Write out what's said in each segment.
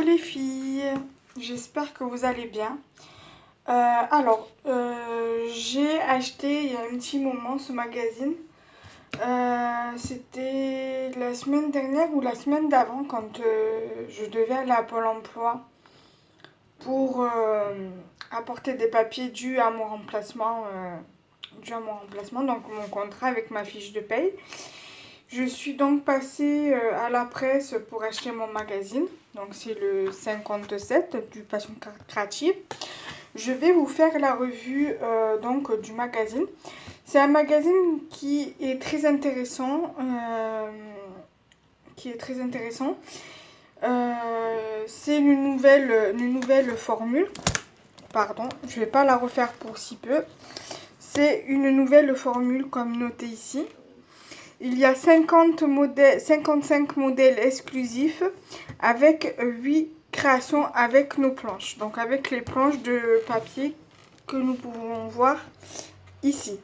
les filles, j'espère que vous allez bien. J'ai acheté il y a un petit moment ce magazine. C'était la semaine dernière ou la semaine d'avant quand je devais aller à Pôle emploi pour apporter des papiers dus à mon remplacement, donc mon contrat avec ma fiche de paye. Je suis donc passée à la presse pour acheter mon magazine. Donc c'est le 57 du Passion Créative. Je vais vous faire la revue du magazine. C'est un magazine qui est très intéressant. C'est une nouvelle formule. Pardon, je ne vais pas la refaire pour si peu. C'est une nouvelle formule comme noté ici. Il y a 55 modèles exclusifs avec 8 créations avec nos planches. Donc avec les planches de papier que nous pouvons voir ici.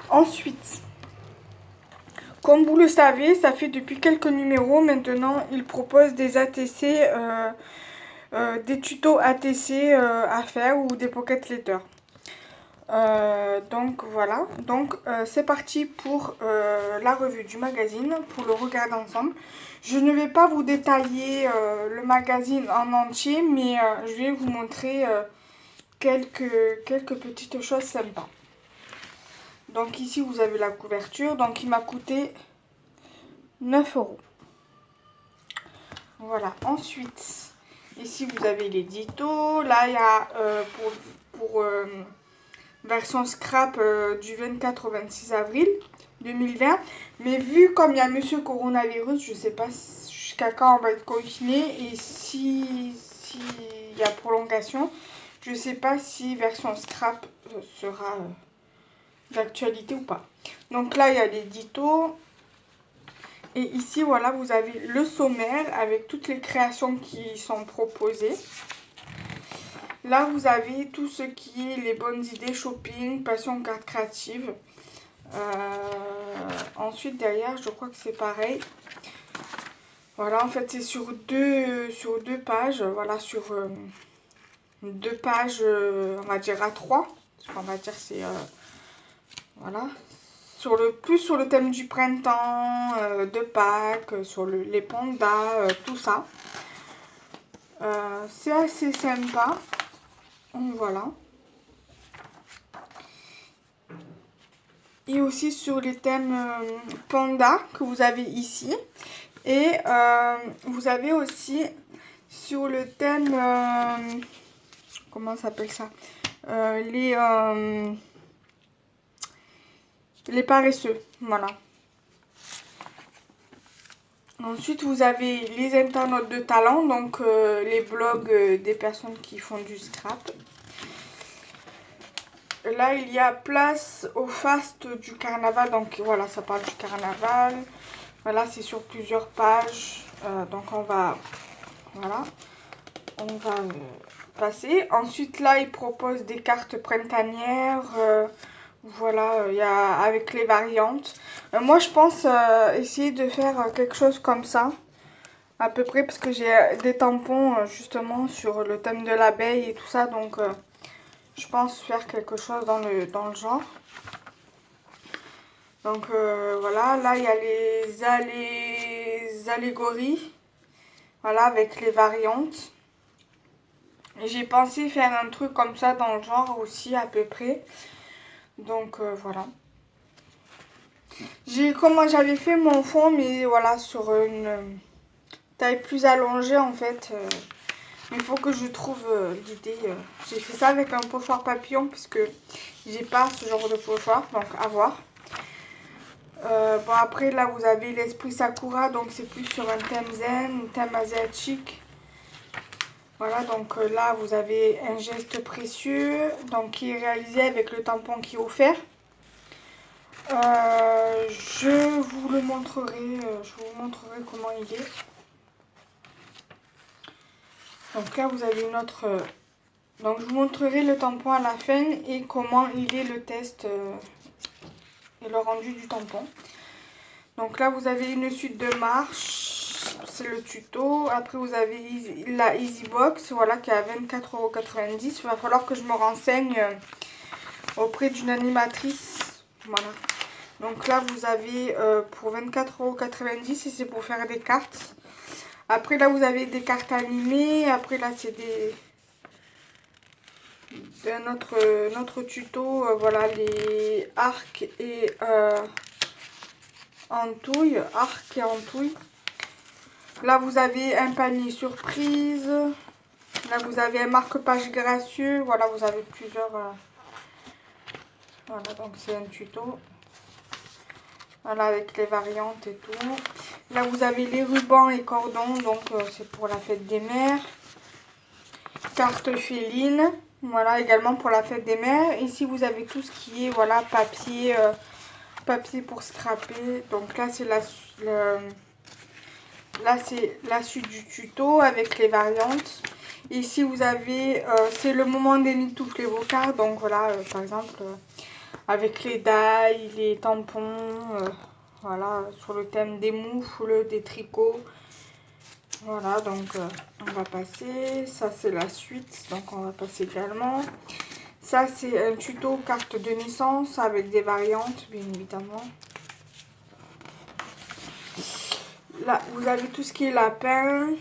Ensuite, comme vous le savez, ça fait depuis quelques numéros maintenant, il propose des ATC, des tutos ATC à faire ou des pocket letters. Donc voilà, c'est parti pour la revue du magazine, pour le regarder ensemble. Je ne vais pas vous détailler le magazine en entier, mais je vais vous montrer quelques petites choses sympas. Donc ici vous avez la couverture, donc il m'a coûté 9 €. Voilà, ensuite, ici vous avez l'édito, là il y a pour version scrap du 24 au 26 avril 2020. Mais vu comme il y a Monsieur Coronavirus, je ne sais pas jusqu'à quand on va être confiné et s'il y a prolongation, je ne sais pas si version scrap sera d'actualité ou pas. Donc là, il y a l'édito. Et ici, voilà, vous avez le sommaire avec toutes les créations qui sont proposées. Là, vous avez tout ce qui est les bonnes idées shopping, passion carte créative. Ensuite, derrière, je crois que c'est pareil. Voilà, en fait, c'est sur deux pages. Voilà, sur 2 pages, on va dire A3. On va dire c'est... voilà. Plus sur le thème du printemps, de Pâques, sur les pandas, tout ça. C'est assez sympa. Voilà. Et aussi sur les thèmes panda que vous avez ici. Et vous avez aussi sur le thème, comment ça s'appelle ça, les paresseux, voilà. Ensuite, vous avez les internautes de talent, donc les blogs des personnes qui font du scrap. Là, il y a place au faste du carnaval, donc voilà, ça parle du carnaval. Voilà, c'est sur plusieurs pages, donc on va passer. Ensuite, là, il propose des cartes printanières. Voilà, il y a avec les variantes. Moi, je pense essayer de faire quelque chose comme ça, à peu près, parce que j'ai des tampons justement sur le thème de l'abeille et tout ça, donc je pense faire quelque chose dans le genre. Donc voilà, là il y a les allégories, voilà, avec les variantes. J'ai pensé faire un truc comme ça dans le genre aussi à peu près. Donc voilà. Comment j'avais fait mon fond, mais voilà, sur une taille plus allongée en fait. Il faut que je trouve l'idée. J'ai fait ça avec un pochoir papillon puisque j'ai pas ce genre de pochoir, donc à voir. Bon, après là vous avez l'esprit Sakura, donc c'est plus sur un thème zen, un thème asiatique. Voilà, donc là vous avez un geste précieux, donc qui est réalisé avec le tampon qui est offert. Je vous le montrerai, comment il est. Donc là vous avez une autre... donc je vous montrerai le tampon à la fin et comment il est le test et le rendu du tampon. Donc là vous avez une suite de marches c'est le tuto. Après vous avez la EasyBox, voilà, qui est à 24,90 €. Il va falloir que je me renseigne auprès d'une animatrice. Voilà. Donc là vous avez pour 24,90 € et c'est pour faire des cartes. Après là vous avez des cartes animées. Après là c'est notre tuto. Voilà, les arcs et entouilles. Arcs et entouilles. Là vous avez un panier surprise. Là vous avez un marque-page gracieux. Voilà, vous avez plusieurs. Voilà, donc c'est un tuto. Voilà, avec les variantes et tout. Là vous avez les rubans et cordons. Donc c'est pour la fête des mères. Carte féline. Voilà, également pour la fête des mères. Ici vous avez tout ce qui est, voilà, papier. Papier pour scraper. Donc là c'est la suite du tuto avec les variantes. Ici vous avez, c'est le moment d'émitoufler vos cartes. Donc voilà, par exemple, avec les die, les tampons, voilà, sur le thème des moufles, des tricots. Voilà, donc on va passer. Ça c'est la suite, donc on va passer également. Ça c'est un tuto carte de naissance avec des variantes, bien évidemment. Là, vous avez tout ce qui est lapin.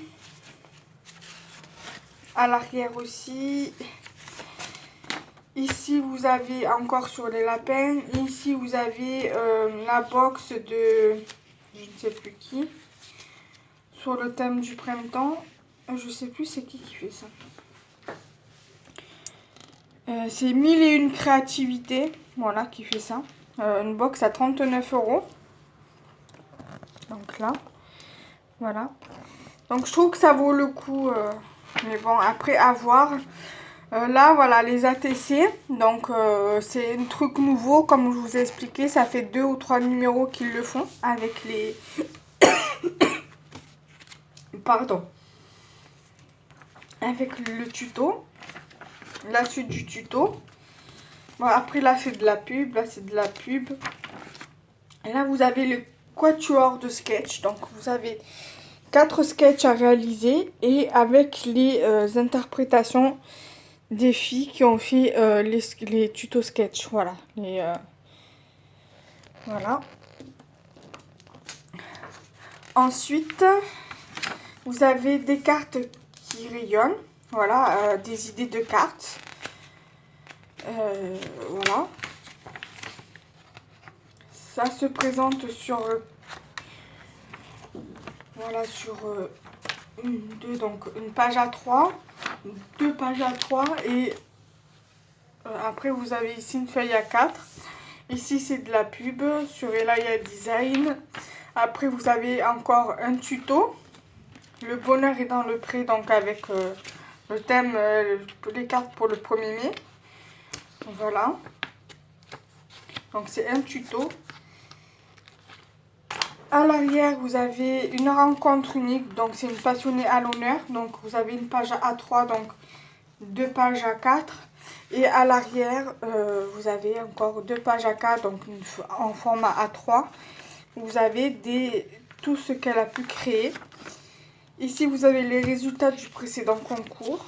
À l'arrière aussi. Ici, vous avez encore sur les lapins. Ici, vous avez la box de je ne sais plus qui. Sur le thème du printemps. Je ne sais plus c'est qui fait ça. C'est 1001 créativités. Voilà, qui fait ça. Une box à 39 €. Donc là. Voilà. Donc je trouve que ça vaut le coup. Mais bon, après à voir. Là, voilà, les ATC. Donc c'est un truc nouveau. Comme je vous ai expliqué, ça fait 2 ou 3 numéros qu'ils le font. Avec les... Pardon. Avec le tuto. La suite du tuto. Bon, après là c'est de la pub. Là c'est de la pub. Et là vous avez le quatuor de sketch. Donc vous avez 4 sketchs à réaliser et avec les interprétations des filles qui ont fait les tutos sketch. Voilà. Voilà. Ensuite, vous avez des cartes qui rayonnent. Voilà, des idées de cartes. Voilà. Ça se présente sur... voilà, sur... donc une page A3, 2 pages A3 et après vous avez ici une feuille A4. Ici c'est de la pub sur Elaya Design. Après vous avez encore un tuto. Le bonheur est dans le pré, donc avec le thème, les cartes pour le 1er mai. Voilà. Donc c'est un tuto. À l'arrière, vous avez une rencontre unique, donc c'est une passionnée à l'honneur. Donc vous avez une page A3, donc 2 pages A4. Et à l'arrière, vous avez encore 2 pages A4, donc en format A3. Vous avez tout ce qu'elle a pu créer. Ici, vous avez les résultats du précédent concours.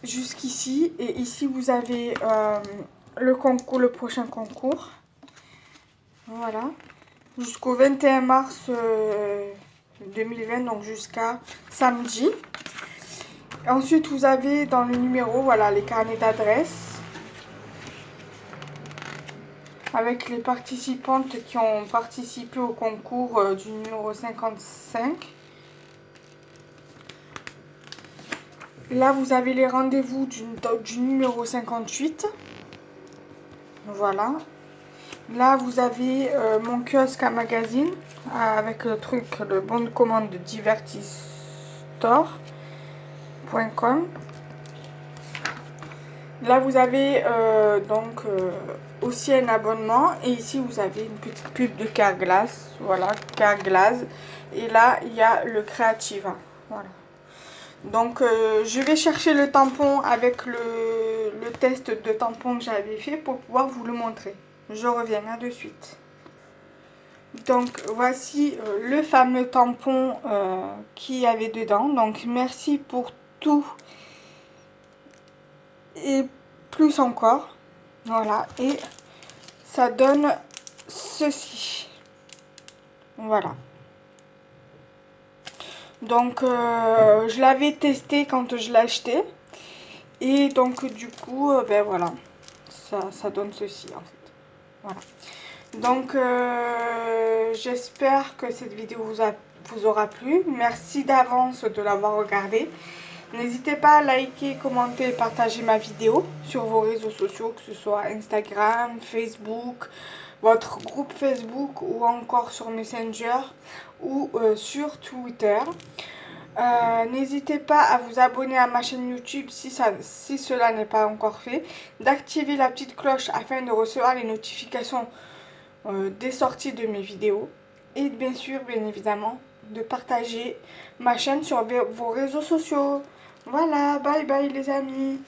Jusqu'ici. Et ici, vous avez le prochain concours. Voilà. Jusqu'au 21 mars 2020, donc jusqu'à samedi. Ensuite, vous avez dans le numéro, voilà, les carnets d'adresses. Avec les participantes qui ont participé au concours du numéro 55. Là, vous avez les rendez-vous du numéro 58. Voilà. Là, vous avez mon kiosque à magazine avec le truc, le bon de commande de divertistore.com. Là, vous avez aussi un abonnement. Et ici, vous avez une petite pub de Carglass. Voilà, Carglass. Et là, il y a le Creativa. Voilà. Donc, je vais chercher le tampon avec le test de tampon que j'avais fait pour pouvoir vous le montrer. Je reviens, à de suite. Donc voici le fameux tampon qu'il y avait dedans. Donc merci pour tout et plus encore. Voilà, et ça donne ceci. Voilà. Donc je l'avais testé quand je l'ai acheté. Et donc du coup, ben voilà, ça donne ceci en fait. Voilà. Donc j'espère que cette vidéo vous aura plu. Merci d'avance de l'avoir regardée. N'hésitez pas à liker, commenter et partager ma vidéo sur vos réseaux sociaux, que ce soit Instagram, Facebook, votre groupe Facebook ou encore sur Messenger ou sur Twitter. N'hésitez pas à vous abonner à ma chaîne YouTube si cela n'est pas encore fait, d'activer la petite cloche afin de recevoir les notifications des sorties de mes vidéos et bien sûr, bien évidemment, de partager ma chaîne sur vos réseaux sociaux. Voilà, bye bye les amis.